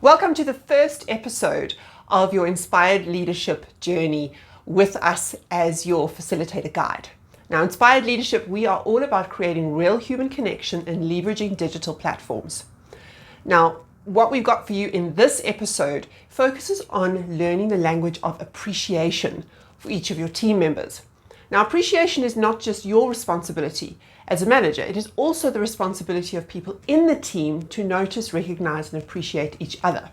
Welcome to the first episode of your Inspired Leadership journey with us as your facilitator guide. Now, Inspired Leadership, we are all about creating real human connection and leveraging digital platforms. Now, what we've got for you in this episode focuses on learning the language of appreciation for each of your team members. Now, appreciation is not just your responsibility as a manager, it is also the responsibility of people in the team to notice, recognize, and appreciate each other.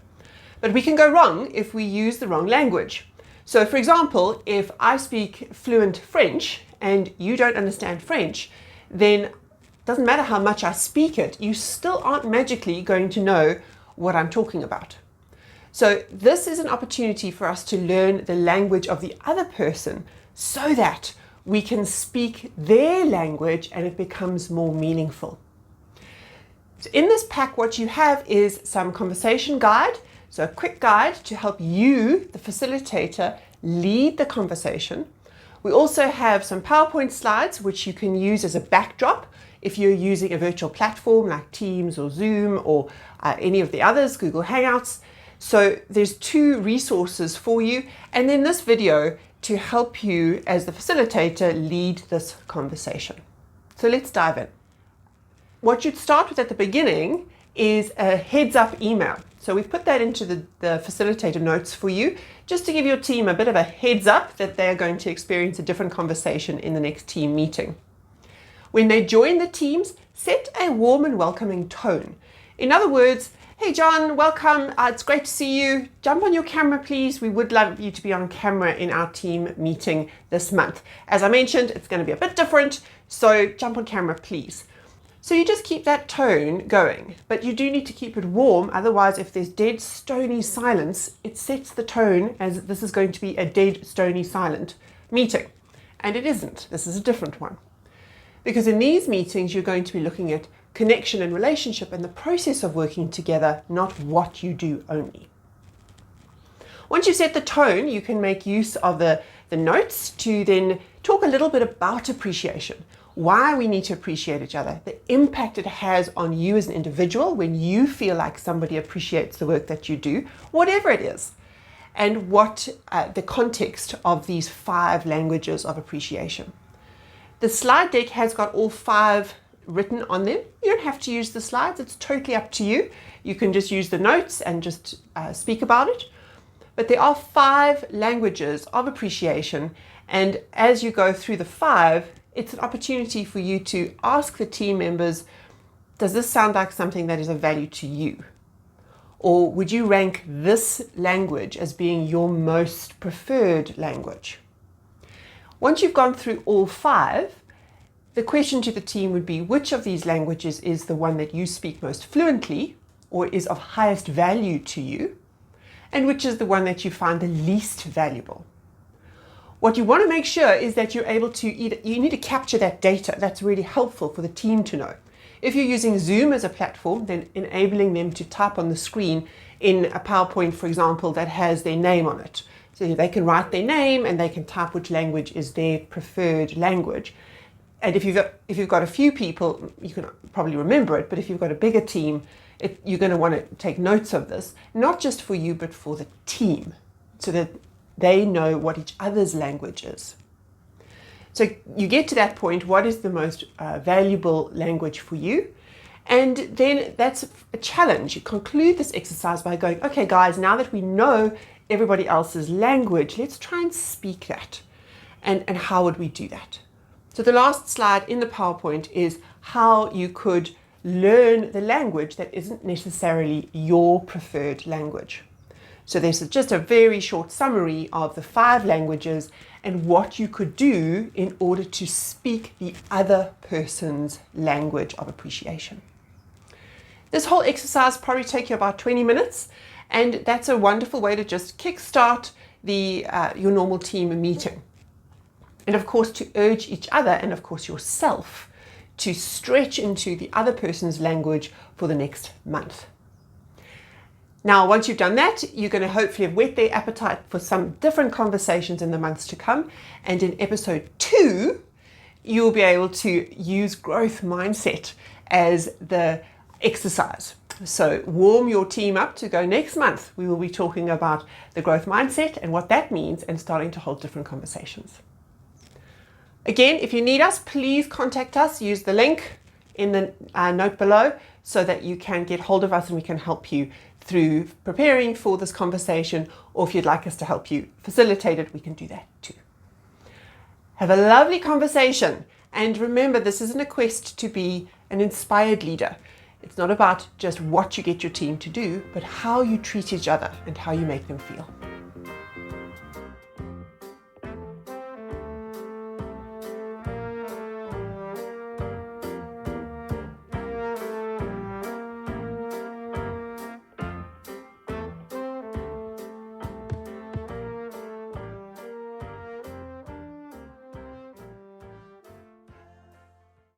But we can go wrong if we use the wrong language. So, for example, if I speak fluent French and you don't understand French, then it doesn't matter how much I speak it, you still aren't magically going to know what I'm talking about. So this is an opportunity for us to learn the language of the other person so that we can speak their language and it becomes more meaningful. So in this pack, what you have is some conversation guide, so a quick guide to help you, the facilitator, lead the conversation. We also have some PowerPoint slides, which you can use as a backdrop if you're using a virtual platform like Teams or Zoom or any of the others, Google Hangouts. So there's two resources for you, and then this video to help you as the facilitator lead this conversation. So let's dive in. What you'd start with at the beginning is a heads up email. So we've put that into the facilitator notes for you, just to give your team a bit of a heads up that they're going to experience a different conversation in the next team meeting. When they join the teams, set a warm and welcoming tone. In other words, hey John, welcome, it's great to see you. Jump on your camera, please. We would love you to be on camera in our team meeting this month. As I mentioned, it's going to be a bit different, so jump on camera, please. So you just keep that tone going, but you do need to keep it warm. Otherwise, if there's dead, stony silence, it sets the tone as this is going to be a dead, stony, silent meeting. And it isn't. This is a different one. Because in these meetings, you're going to be looking at connection and relationship and the process of working together, not what you do only. Once you've set the tone, you can make use of the notes to then talk a little bit about appreciation, why we need to appreciate each other, the impact it has on you as an individual when you feel like somebody appreciates the work that you do, whatever it is, and what the context of these 5 languages of appreciation. The slide deck has got all 5 written on them. You don't have to use the slides, it's totally up to you. You can just use the notes and just speak about it. But there are 5 languages of appreciation, and as you go through the 5, it's an opportunity for you to ask the team members, does this sound like something that is of value to you? Or would you rank this language as being your most preferred language? Once you've gone through all 5, the question to the team would be, which of these languages is the one that you speak most fluently or is of highest value to you? And which is the one that you find the least valuable? What you want to make sure is that you're able to you need to capture that data. That's really helpful for the team to know. If you're using Zoom as a platform, then enabling them to type on the screen in a PowerPoint, for example, that has their name on it. So they can write their name and they can type which language is their preferred language. And if you've got a few people, you can probably remember it, but if you've got a bigger team, you're going to want to take notes of this, not just for you, but for the team, so that they know what each other's language is. So you get to that point, what is the most valuable language for you? And then that's a challenge. You conclude this exercise by going, okay guys, now that we know everybody else's language, let's try and speak that. And how would we do that? So the last slide in the PowerPoint is how you could learn the language that isn't necessarily your preferred language. So there's just a very short summary of the 5 languages and what you could do in order to speak the other person's language of appreciation. This whole exercise probably take you about 20 minutes, and that's a wonderful way to just kickstart your normal team meeting. And of course, to urge each other and of course yourself to stretch into the other person's language for the next month. Now, once you've done that, you're going to hopefully have whet their appetite for some different conversations in the months to come. And in episode 2, you'll be able to use growth mindset as the exercise. So warm your team up to go next month. We will be talking about the growth mindset and what that means and starting to hold different conversations. Again, if you need us, please contact us. Use the link in the note below so that you can get hold of us and we can help you through preparing for this conversation, or if you'd like us to help you facilitate it, we can do that too. Have a lovely conversation, and remember, this isn't a quest to be an inspired leader. It's not about just what you get your team to do, but how you treat each other and how you make them feel.